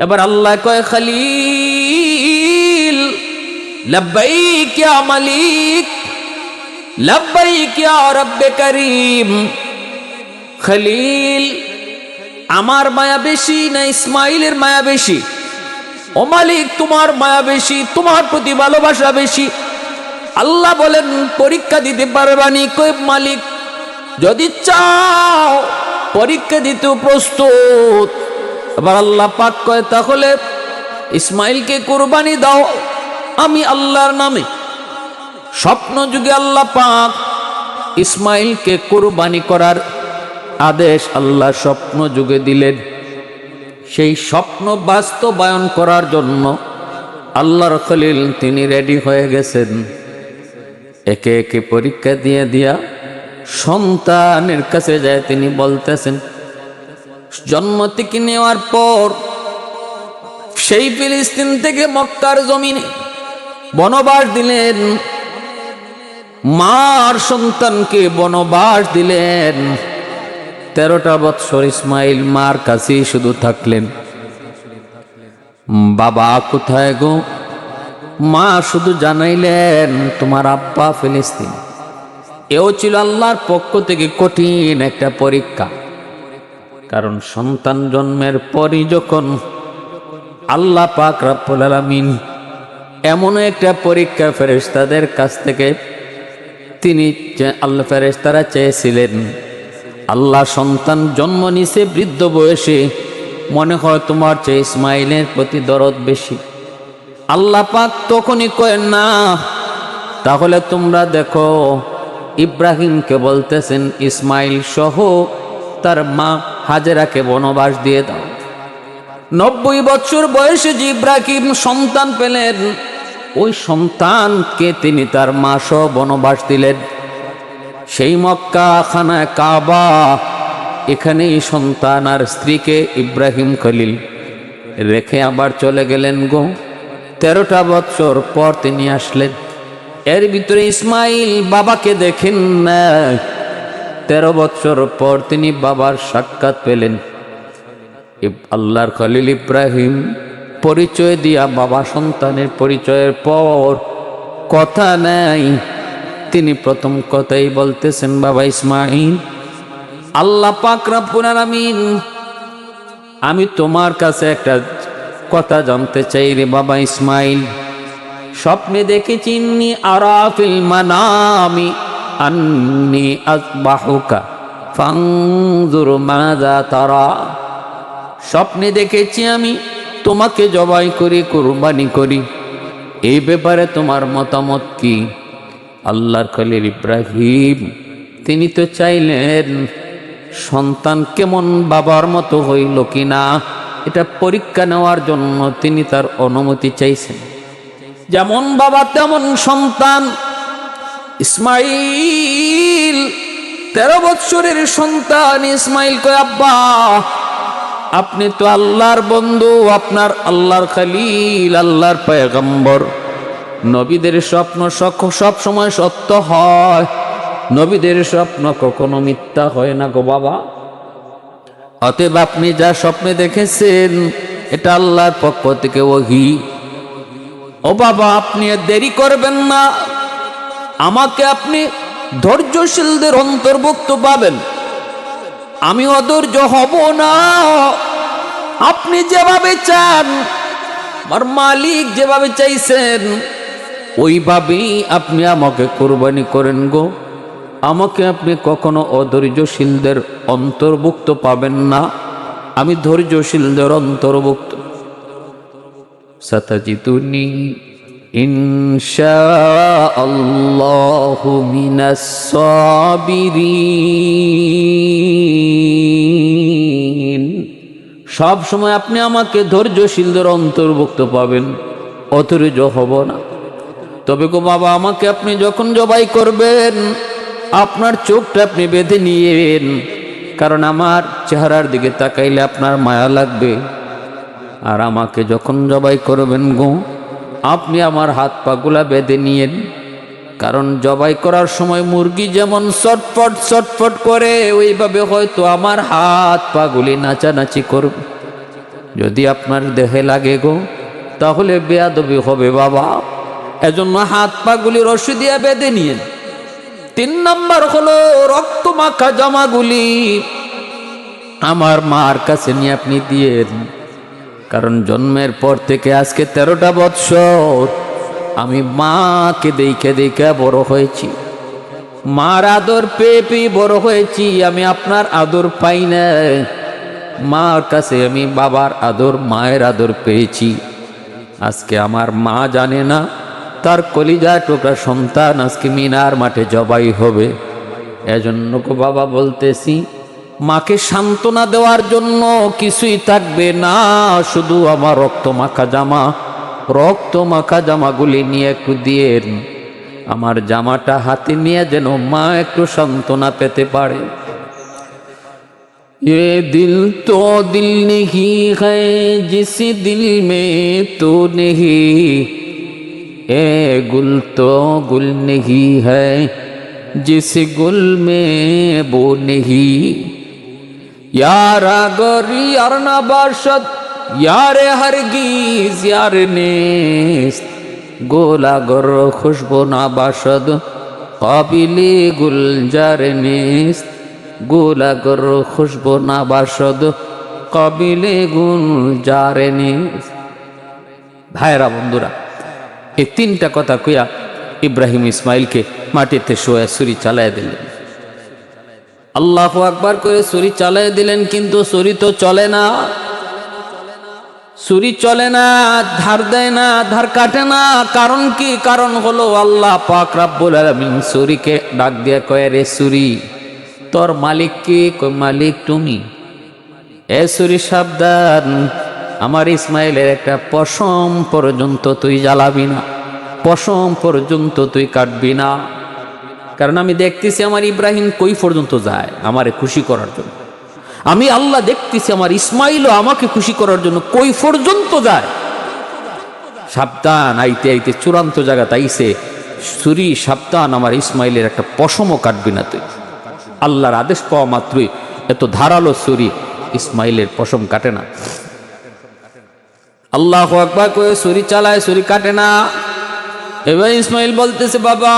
এবার আল্লাহ কয় খলিল লব্বাইক ইয়া মালিক, লব্বাইক ইয়া রব্বে করিম। খলিল, আমার মায়া বেশি না ইসমাইলের মায়া বেশি? ও মালিক, তোমার মায়া বেশি, তোমার প্রতি ভালোবাসা বেশি। আল্লাহ বলেন পরীক্ষা দিতে পারবানি? কই মালিক যদি চাও পরীক্ষা দিতেও প্রস্তুত। এবার আল্লাহ পাক কয় তাহলে ইসমাইলকে কুরবানি দাও আমি আল্লাহর নামে। স্বপ্ন যুগে আল্লাহ পাক ইসমাইলকে কুরবানি করার আদেশ আল্লাহ স্বপ্ন যুগে দিলেন। সেই স্বপ্ন বাস্তবায়ন করার জন্য আল্লাহর খলিল তিনি রেডি হয়ে গেছেন। একে একে পরীক্ষা দিয়ে দিয়া সন্তানের কাছে যায় তিনি বলতেছেন, জন্ম থেকে নেওয়ার পর সেই ফিলিস্তিন থেকে মক্কার জমিনে বনবাস দিলেন, মার সন্তানকে বনবাস দিলেন। 13টা বৎসর ইসমাইল মার কাছেই শুধু থাকলেন। বাবা কোথায় গো? মা শুধু জানাইলেন তোমার আব্বা ফিলিস্তিন। এও ছিল আল্লাহর পক্ষ থেকে কঠিন একটা পরীক্ষা। কারণ সন্তান জন্মের পরই যখন আল্লাহ পাক রব্বুল আলামিন এমন একটা পরীক্ষা ফেরেশতাদের কাছ থেকে তিনি আল্লাহ ফেরেশতারা চেয়েছিলেন, আল্লাহ সন্তান জন্ম নিছে বৃদ্ধ বয়সে, মনে হয় তোমার চেয়ে ইসমাইলের প্রতি দরদ বেশি। আল্লাহ পাক তখনই কয় না, তাহলে তোমরা দেখো ইব্রাহিমকে বলতেছেন ইসমাইল সহ তার মা হাজেরাকে বনবাস দিয়ে দাও। 90 বছর বয়সে যে ইব্রাহিম সন্তান পেলেন, ওই সন্তানকে তিনি তার মা সহ বনবাস দিলেন। সেই মক্কা খানায় কাবা, এখানেই সন্তান আর স্ত্রীকে ইব্রাহিম খলিল রেখে আবার চলে গেলেন গো। 13টা বছর পর তিনি আসলেন। এর ভিতরে ইসমাইল বাবাকে দেখেন না। 13 বছর পর তিনি বাবার সাক্ষাৎ পেলেন। আল্লাহর খলিল ইব্রাহিম পরিচয় দিয়া বাবা সন্তানের পরিচয়ের পর কথা নাই, তিনি প্রথম কথাই বলতেছেন, বাবা ইসমাইল, আল্লাহ পাক রব্বুল আলামিন আমি তোমার কাছে একটা কথা জানতে চাই রে বাবা ইসমাইল। স্বপ্নে দেখেছি ইন্নী আরা ফিল মানামি আন্নী আসবাহুকা ফানজুর মাযা তারা। স্বপ্নে দেখেছি আমি তোমাকে জবাই করি, কুরবানি করি, এই ব্যাপারে তোমার মতামত কি? আল্লাহর খলিল ইব্রাহিম তিনি তো চাইলেন সন্তান কেমন বাবার মতো হইল কিনা এটা পরীক্ষা নেওয়ার জন্য তিনি তার অনুমতি চাইছেন। যেমন বাবা তেমন সন্তান। ইসমাইল 13 বৎসরের সন্তান। ইসমাইল কয় আব্বা আপনি তো আল্লাহর বন্ধু, আপনার আল্লাহর খলিল, আল্লাহর পয়গম্বর। নবীদের স্বপ্ন সব সময় সত্য হয়, নবীদের স্বপ্ন কখনো মিথ্যা হয় না গো বাবা। অতএব আপনি যা স্বপ্নে দেখেছেন এটা আল্লাহর পক্ষ থেকে ওহী। ও বাবা আপনি দেরি করবেন না, আমাকে আপনি ধৈর্যশীলদের অন্তর্ভুক্ত পাবেন, আমি অধৈর্য হব না। আপনি যেভাবে চান, আমার মালিক যেভাবে চাইছেন ওইভাবেই আপনি আমাকে কুরবানি করেন গো। আমাকে আপনি কখনো অধৈর্যশীলদের অন্তর্ভুক্ত পাবেন না, আমি ধৈর্যশীলদের অন্তর্ভুক্ত। সাতাজিদুনি ইনশাআল্লাহু মিনাস সাবিরিন। সব সময় আপনি আমাকে ধৈর্যশীলদের অন্তর্ভুক্ত পাবেন, অধৈর্য হব না। তবে গো বাবা আমাকে আপনি যখন জবাই করবেন আপনার চোখটা আপনি বেঁধে নিয়েন, কারণ আমার চেহারার দিকে তাকাইলে আপনার মায়া লাগবে। আর আমাকে যখন জবাই করবেন গো আপনি আমার হাত পাগুলা বেঁধে নিয়েন, কারণ জবাই করার সময় মুরগি যেমন চটফট চটফট করে ওইভাবে হয়তো আমার হাত পাগুলি নাচানাচি করবে। যদি আপনার দেহে লাগে গো তাহলে বেয়াদবি হবে বাবা। এজন্য হাত পাগুলি রশি দিয়ে বেঁধে নিয়েন। 3 নাম্বার হলো রক্ত মাখা জামাগুলি আমার মার কাছে নিয়ে আপনি দিয়েন, কারণ জন্মের পর থেকে আজকে 13টা বৎসর আমি মাকে দেখে দেখে বড় হয়েছি, মার আদর পেয়ে পেয়ে বড় হয়েছি। আমি আপনার আদর পাই না, মার কাছে আমি বাবার আদর মায়ের আদর পেয়েছি। আজকে আমার মা জানে না তার কলিজা টুকরা সন্তান আজকে মিনার মাঠে জবাই হবে। এজন্য গো বাবা বলতেছি, মাকে সান্ত্বনা দেওয়ার জন্য কিছুই থাকবে না, শুধু আমার রক্ত মাখা জামাগুলি নিয়ে একটু দিয়েন। আমার জামাটা হাতে নিয়ে যেন মা একটু সান্ত্বনা পেতে পারে। ये दिल तो दिल नहीं है जिस दिल में तो नहीं, ये गुल तो गुल नहीं है जिस गुल में वो नहीं। यार अगर यार ना बाशद यार हरगिज यार नेस्त, गोल अगर खुशबू ना बाशद काबिले गुलजार नेस्त, गोल अगर खुशबू ना बाशद काबिले गुलजार नेस्त। भाईरा बंधुरा, এই 3টা কথা কইয়া ইব্রাহিম ইসমাইলকে মাটিতে শোয়া ছুরি চালায় দিলেন। আল্লাহু আকবার করে ছুরি চালায় দিলেন, কিন্তু ছুরি তো চলে না, ছুরি চলে না, ধার দেয় না, ধার কাটে না। কারণ কি? কারণ হলো আল্লাহ পাক রব্বুল আলামিন ছুরিকে ডাক দিয়ে কয়, রে ছুরি তোর মালিক কে? কই মালিক তুমি। এ ছুরি সাবধান, আমার ইসমাইলের একটা পশম পর্যন্ত তুই জ্বালাবি না, পশম পর্যন্ত তুই কাটবি না। কারণ আমি দেখতেছি আমার ইব্রাহিম কই পর্যন্ত যায় আমারে খুশি করার জন্য। আমি আল্লাহ দেখতেছি আমার ইসমাইলও আমাকে খুশি করার জন্য কই পর্যন্ত যায়। সাবধান, আইতে আইতে চূড়ান্ত জায়গাতে আইছে ছুরি, সাবধান আমার ইসমাইলের একটা পশমও কাটবি না তুই। আল্লাহর আদেশ পাওয়া মাত্রই এত ধারালো ছুরি ইসমাইলের পশম কাটে না। আল্লাহু আকবার করে ছুরি চালায়, ছুরি কাটে না। এবার ইসমাইল বলতেছে, বাবা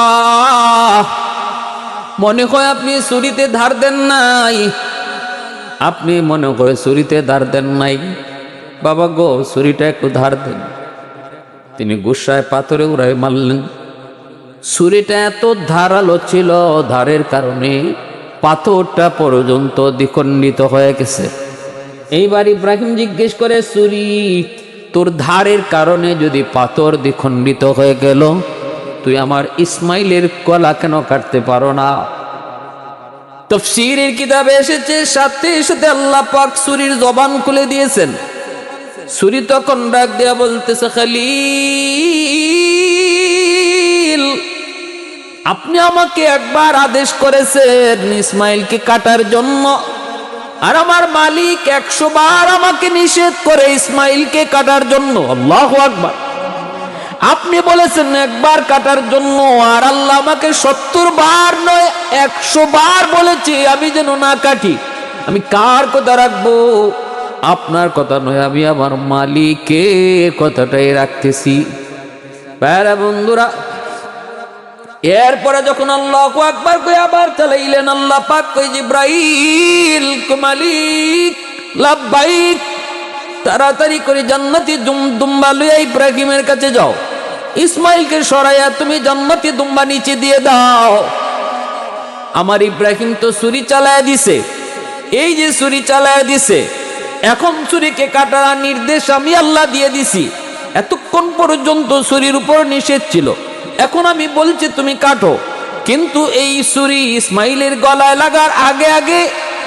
মনে হয় আপনি ছুরিতে ধার দেন নাই, আপনি মনে হয় ছুরিতে ধার দেন নাই। বাবা গো ছুরিটা একটু ধার দেন। তিনি গুসায় পাথরে উড়াই মারলেন। ছুরিটা এত ধারালো ছিল, ধারের কারণে পাথরটা পর্যন্ত দ্বিখণ্ডিত হয়ে গেছে। এইবার ইব্রাহিম জিজ্ঞেস করে, ছুরি তোর ধারের কারণে যদি পাথর দ্বিখণ্ডিত হয়ে গেল, তুই আমার ইসমাইলের গলা কেন কাটতে পারো না? তাফসীরের কিতাবে এসেছে সাথে সাথে আল্লাহ পাক ছুরির জবান খুলে দিয়েছেন। ছুরি তখন ডাক দেয়া বলতেছে, খলিল আপনি আমাকে একবার আদেশ করেছেন ইসমাইলকে কাটার জন্য, আর আমার মালিক 100 বার আমাকে নিষেধ করে ইসমাইলকে কাটার জন্য। আল্লাহু আকবার। আপনি বলেছেন একবার কাটার জন্য, আর আল্লাহ আমাকে 70 বার নয় 100 বার বলেছে আমি যেন না কাটি। আমি কার কথা রাখবো? আপনার কথা নয়, আমি আমার মালিকের কথাটাই রাখতেছি। প্যারা বন্ধুরা, এরপরে যখন আল্লাহু আকবার কই আবার চালাইলেন, আল্লাহ পাক কই, জিব্রাইল মালিক লাব্বাইক, তাড়াতাড়ি করে জান্নাতি দুম্বা লইয়া ইব্রাহিমের কাছে যাও, ইসমাইলকে সরাইয়া তুমি জান্নাতি দুম্বা নিচে দিয়ে দাও। আমার ইব্রাহিম তো ছুরি চালায়া দিছে, এই যে ছুরি চালায়া দিছে, এখন ছুরিকে কাটার নির্দেশ আমি আল্লাহ দিয়ে দিছি। এতক্ষণ পর্যন্ত ছুরির উপর নিষেধ ছিল, এখন আমি বলছি তুমি কাটো। কিন্তু এই ছুরি ইসমাইলের গলায় লাগার আগে আগে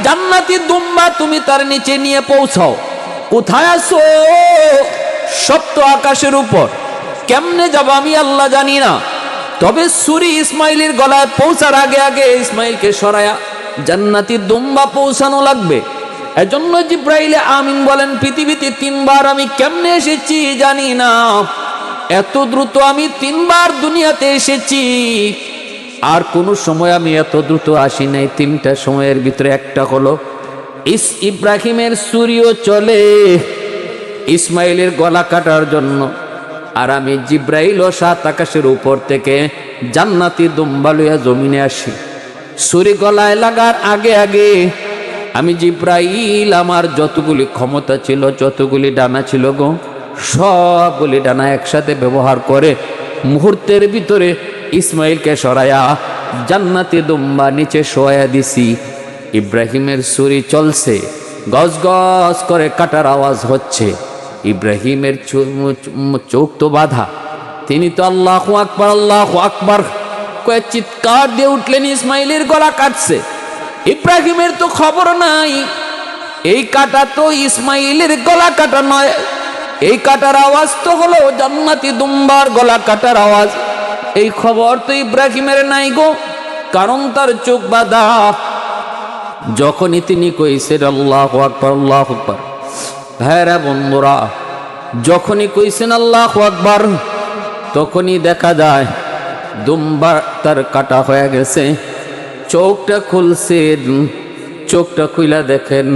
জান্নাতি দুম্বা তুমি তার নিচে নিয়ে পৌঁছাও। কোথায় আছো? সপ্ত আকাশের উপর। কেমনে যাব আমি আল্লাহ জানি না, তবে ছুরি ইসমাইলের গলায় পৌঁছার আগে আগে ইসমাইলকে সরায়া জান্নাতি দুম্বা পৌঁছানো লাগবে। এজন্য জিব্রাইলে আমিন বলেন, পৃথিবীতে 3 বার আমি কেমনে এসেছি জানি না, এত দ্রুত আমি 3 বার দুনিয়াতে এসেছি। আর কোন সময় আমি এত দ্রুত আসি নাই। 3টা সময়ের ভিতরে একটা হলো ইব্রাহিমের ছুরিও চলে, ইসমাইলের গলা কাটার জন্য। আর আমি জিব্রাইল ও সাত আকাশের উপর থেকে জান্নাতি দুম্বা লইয়া জমিনে আসি। ছুরি গলায় লাগার আগে আগে আমি জিব্রাইল আমার যতগুলি ক্ষমতা ছিল, যতগুলি ডানা ছিল গো, সবগুলি ডানা একসাথে ব্যবহার করে মুহূর্তের ভিতরে ইসমাইলকে সরাইয়া জান্নাতি দুম্বা নিচে শোয়া দিছি। ইব্রাহিমের ছুরি চলছে, গজ গজ করে কাটার আওয়াজ হচ্ছে। ইব্রাহিমের চোখ তো বাধা, তিনি তো আল্লাহু আকবার আল্লাহু আকবার কয়ে চিৎকার দিয়ে উঠলেন, ইসমাইলের গলা কাটছে। ইব্রাহিমের তো খবর নাই এই কাটা তো ইসমাইলের গলা কাটা নয়, এই কাটার আওয়াজ তো হলো জান্নাতি দুম্বার গলা কাটার আওয়াজ। এই খবর তো ইব্রাহিমের নাই গো, কারণ তার চোখ বাঁধা। যখনই তিনি কইছেন আল্লাহু আকবার আল্লাহু আকবার, ভাইরা বন্ধুরা, যখনই কইছেন আল্লাহু আকবার তখনই দেখা যায় দুম্বা তার কাটা হয়ে গেছে। চোখটা খুলছেন, চোখটা খুইলা দেখেন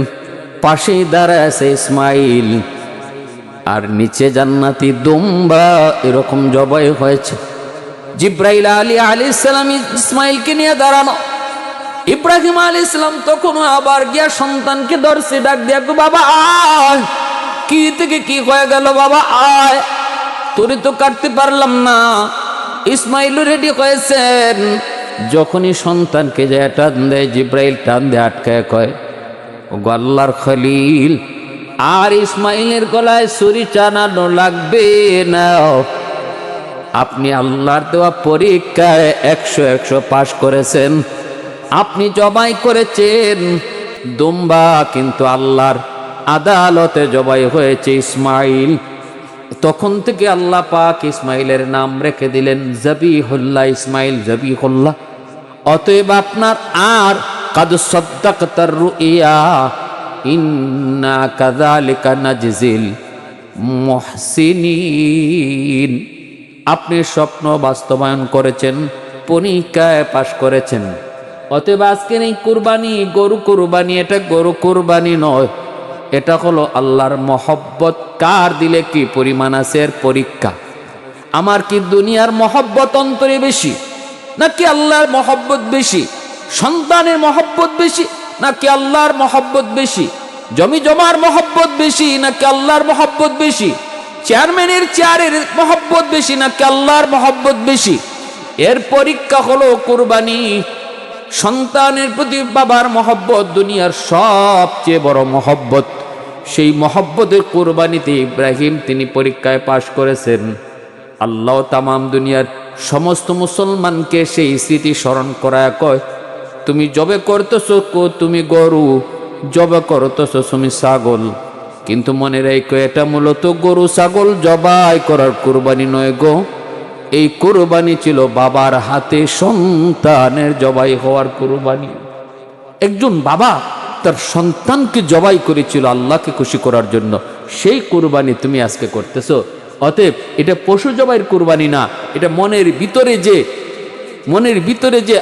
পাশেই দাঁড়ায় আছে ইসমাইল, আর নিচে জান্নাতি দুম্বা এরকম জবাই হয়েছে। জিব্রাইল আলাইহিস সালাম ইসমাইলকে নিয়ে দাঁড়ানো। ইব্রাহিম আলাইহিস সালাম তখন আবার গিয়া সন্তানকে ধরছে, ডাক দিয়া, বাবা আয়, কি থেকে কি হয়ে গেল বাবা আয়, তোরে তো কাটতে পারলাম না। ইসমাইল রেডি হয়েছেন, যখনই সন্তানকে যায় টান দেয়, জিব্রাইল টান দিয়ে আটকায় কয়, ও আল্লাহর খলিল, আর ইসমাইলের গলায় ছুরি চালানো লাগবে না। আপনি আল্লাহর দেওয়া পরীক্ষায় 100 পাশ করেছেন, আপনি জবাই করেছেন দুম্বা, কিন্তু আল্লাহর আদালতে জবাই হয়েছে ইসমাইল। তখন থেকে আল্লাহ পাক ইসমাইলের নাম রেখে দিলেন জবিহুল্লাহ, ইসমাইল জবিহুল্লাহ। অতএব আপনার আর কাদ সাদ্দাকতার রুইয়া ইন্না কাযালিকা নাজজিল মুহসিনিন, আপনি স্বপ্ন বাস্তবায়ন করেছেন, পরীক্ষায় পাশ করেছেন। অতএব আজকের এই কুরবানি, গরু কুরবানি, এটা গরু কুরবানি নয়, এটা হলো আল্লাহর মহব্বত কার দিলে কি পরিমাণ আছে এর পরীক্ষা। আমার কি দুনিয়ার মহব্বত অন্তরে বেশি, নাকি আল্লাহর মহব্বত বেশি? সন্তানের মহব্বত বেশি নাকি আল্লাহর মহব্বত বেশি? জমি জমার মহব্বত বেশি নাকি আল্লাহর মহব্বত বেশি? চেয়ারম্যানের চেয়ারের মহব্বত বেশি নাকি আল্লাহর মহব্বত বেশি? এর পরীক্ষা হলো কুরবানি। সন্তানের প্রতি বাবার মহব্বত দুনিয়ার সবচেয়ে বড় মহব্বত। সেই মহব্বতের কুরবানিতে ইব্রাহিম তিনি পরীক্ষায় পাশ করেছেন। আল্লাহ তামাম দুনিয়ার সমস্ত মুসলমানকে সেই স্মৃতি স্মরণ করায় কয়, তুমি জবে করতেছো তুমি গরু, জবে করতেছো তুমি ছাগল, কিন্তু মনে রেখো এটা মূলত গরু ছাগল জবাই করার কুরবানি নয় গো। এই কুরবানি ছিল বাবার হাতে সন্তানের জবাই হওয়ার কুরবানি। একজন বাবা তার সন্তানকে জবাই করেছিল আল্লাহকে খুশি করার জন্য, সেই কুরবানি তুমি আজকে করতেছো। অতএব এটা পশু জবাইয়ের কুরবানি না, এটা মনের ভিতরে যে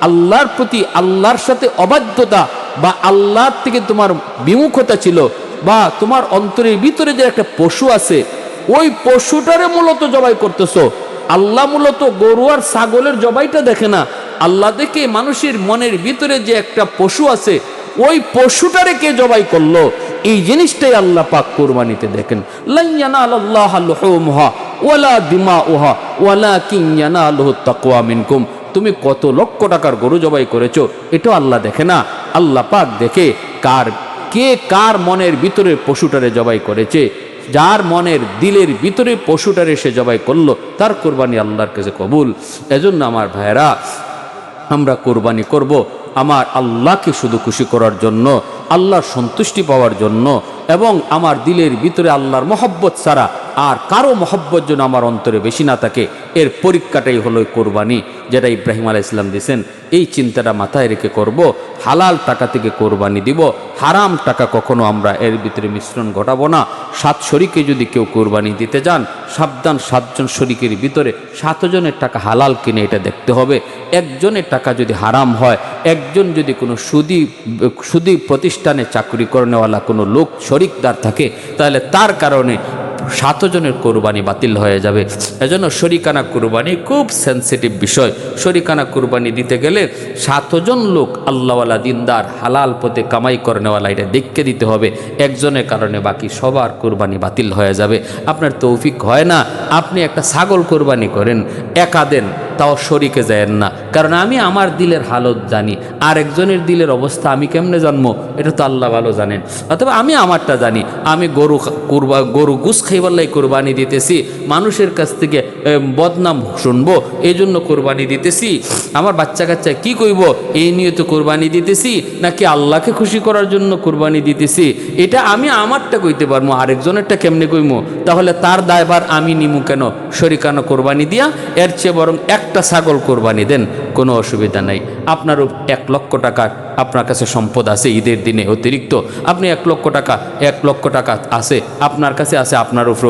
আল্লাহর প্রতি, আল্লাহর সাথে অবাধ্যতা বা আল্লাহর থেকে তোমার বিমুখতা ছিল, বা তোমার অন্তরের ভিতরে যে একটা পশু আছে, ওই পশুটারে মূলত জবাই করতেছো। আল্লাহ মূলত গরু আর ছাগলের জবাইটা দেখে না, আল্লাহ দেখে মানুষের মনের ভিতরে যে একটা পশু আছে, ওই পশুটারে কে জবাই করলো, এই জিনিসটাই আল্লাহ পাক কুরবানিতে দেখেন। লা ইয়ানালাল্লাহু লুহুমুহা ওয়ালা দিমাউহা ওয়ালাকিন ইয়ানালুহুত তাকওয়া মিনকুম। তুমি কত লক্ষ টাকার গরু জবাই করেছো এটা আল্লাহ দেখে না, আল্লাহ পাক দেখে কার মনের ভিতরে পশুটারে জবাই করেছে। যার মনের দিলের ভিতরে পশুটারে সে জবাই করলো, তার কোরবানি আল্লাহর কাছে কবুল। এজন্য আমার ভাইরা, আমরা কোরবানি করব আমার আল্লাহকে শুধু খুশি করার জন্য, আল্লাহর সন্তুষ্টি পাওয়ার জন্য, এবং আমার দিলের ভিতরে আল্লাহর মহব্বত ছাড়া আর কারো মহব্বত যেন আমার অন্তরে বেশি না থাকে, এর পরীক্ষাটাই হলো কোরবানি, যেটা ইব্রাহিম আলাইহিস সালাম দিয়েছেন। এই চিন্তাটা মাথায় রেখে করব, হালাল টাকা থেকে কোরবানি দিব, হারাম টাকা কখনো আমরা এর ভিতরে মিশ্রণ ঘটাবো না। 7 শরিকে যদি কেউ কোরবানি দিতে যান, সাবধান, 7 জন শরিকের ভিতরে 7 জনের টাকা হালাল কিনে এটা দেখতে হবে। একজনের টাকা যদি হারাম হয়, একজন যদি কোনো সুদী প্রতিষ্ঠানে চাকরি করেনেওয়ালা কোনো লোক শরিকদার থাকে, তাহলে তার কারণে 7 জনের কোরবানি বাতিল হয়ে যাবে। এজন্য শরিকানা কোরবানি খুব সেন্সিটিভ বিষয়। শরিকানা কোরবানি দিতে গেলে 7 জন লোক আল্লাহওয়ালা, দিনদার, হালাল পথে কামাই করেনেওয়ালা, এটা দেখতে দিতে হবে। একজনের কারণে বাকি সবার কোরবানি বাতিল হয়ে যাবে। আপনার তৌফিক হয় না, আপনি একটা ছাগল কোরবানি করেন, একা দেন, তাও শরিকে যায়েন না। কারণ আমি আমার দিলের হালত জানি, আর একজনের দিলের অবস্থা আমি কেমনে জানবো, এটা তো আল্লাহ ভালো জানেন। অথবা আমি আমারটা জানি, আমি গরু গুস খাইবাল্লাই কোরবানি দিতেছি, মানুষের কাছ থেকে বদনাম শুনবো এই জন্য কোরবানি দিতেছি, আমার বাচ্চা কাচ্চা কি কইব এই নিয়ে তো কোরবানি দিতেছি, নাকি আল্লাহকে খুশি করার জন্য কোরবানি দিতেছি, এটা আমি আমারটা কইতে পারবো, আরেকজনেরটা কেমনে কইমো? তাহলে তার দায়ভার আমি নিমু কেন? শরিকানা কোরবানি দিয়া এর চেয়ে বরং একটা ছাগল কোরবানি দেন, কোনো অসুবিধা নাই। আপনারও 1 লক্ষ টাকা আপনার কাছে সম্পদ আছে, ঈদের দিনে অতিরিক্ত আপনি 1 লক্ষ টাকা আছে আপনার কাছে, আছে আপনার উপর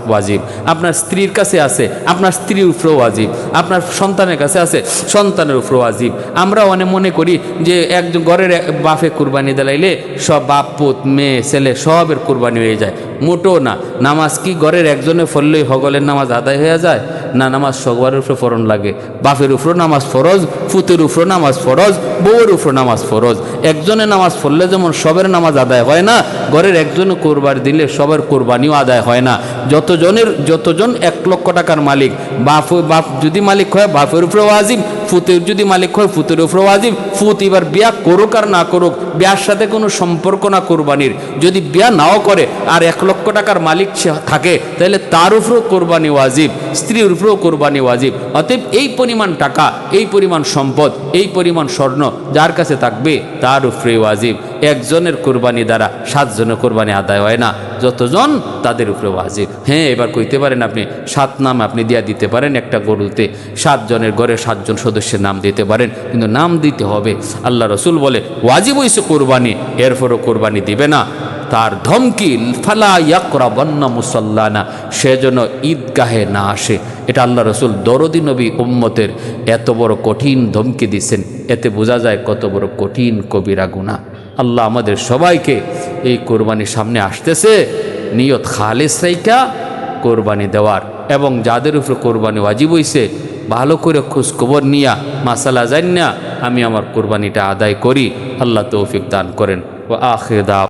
ওয়াজিব, আপনার স্ত্রীর কাছে আছে আপনার স্ত্রীর উপরেও ওয়াজিব, আপনার সন্তানের কাছে আছে সন্তানের উপর ওয়াজিব। আমরা অনেক মনে করি যে একজন ঘরের বাপে কুরবানি দিলাইলে সব বাপ, পুত, মেয়ে, ছেলে সবের কুরবানি হয়ে যায়। মোটেও না। নামাজ কি ঘরের একজনে পড়লেই হগলের নামাজ আদায় হয়ে যায়? না, নামাজ সবার উপরে ফরজ লাগে। বাপের উপরও নামাজ ফরজ, পুতের উপরও নামাজ ফরজ, বউয়ের উপর নামাজ ফরজ। একজনে নামাজ পড়লে যেমন সবের নামাজ আদায় হয় না, ঘরের একজনে কোরবানি দিলে সবার কোরবানিও আদায় হয় না। যতজন 1 লক্ষ টাকার মালিক, বাপ যদি মালিক হয় বাপের উপরে ওয়াজিব, ফুতের যদি মালিক হয় ফুতের উপরে ওয়াজিব। ফুত এবার বিয়া করুক আর না করুক, বিয়ার সাথে কোনো সম্পর্ক না কোরবানির। যদি বিয়া নাও করে আর 1 লক্ষ টাকার মালিক সে থাকে, তাহলে তার উপরেও কোরবানি ওয়াজিব, স্ত্রীর উপরেও কোরবানি ওয়াজিব। অতএব এই পরিমাণ টাকা, এই পরিমাণ সম্পদ, এই পরিমাণ স্বর্ণ যার কাছে থাকবে তার উপরে ওয়াজিব। একজনের কোরবানি দ্বারা 7 জনের কোরবানি আদায় হয় না, যতজন তাদের উপরে ওয়াজিব। হ্যাঁ, এবার কইতে পারেন আপনি 7 নাম আপনি দিয়া দিতে পারেন একটা গরুতে, 7 জনের ঘরে 7 জন সদস্যের নাম দিতে পারেন, কিন্তু নাম দিতে হবে। আল্লাহ রসুল বলে ওয়াজিব হইছে কোরবানি, এরপরও কোরবানি দিবে না, তার ধমকি ফালা ইয়াকরাবান্না মুসাল্লানা, সে যেন ঈদগাহে না আসে। এটা আল্লাহ রসুল দরদি নবী উম্মতের এত বড় কঠিন ধমকি দিচ্ছেন, এতে বোঝা যায় কত বড় কঠিন কবিরা গুনাহ। আল্লাহ আমাদের সবাইকে এই কোরবানির সামনে আসতেছে নিয়ত খালেস রাইখা কোরবানি দেওয়ার, এবং যাদের উপরে কোরবানি ওয়াজিব হইছে ভালো করে খোঁজখবর নিয়া মাসালা জানিয়া আমি আমার কোরবানিটা আদায় করি। আল্লাহ তৌফিক দান করেন। ওয়া আখির দাওয়া।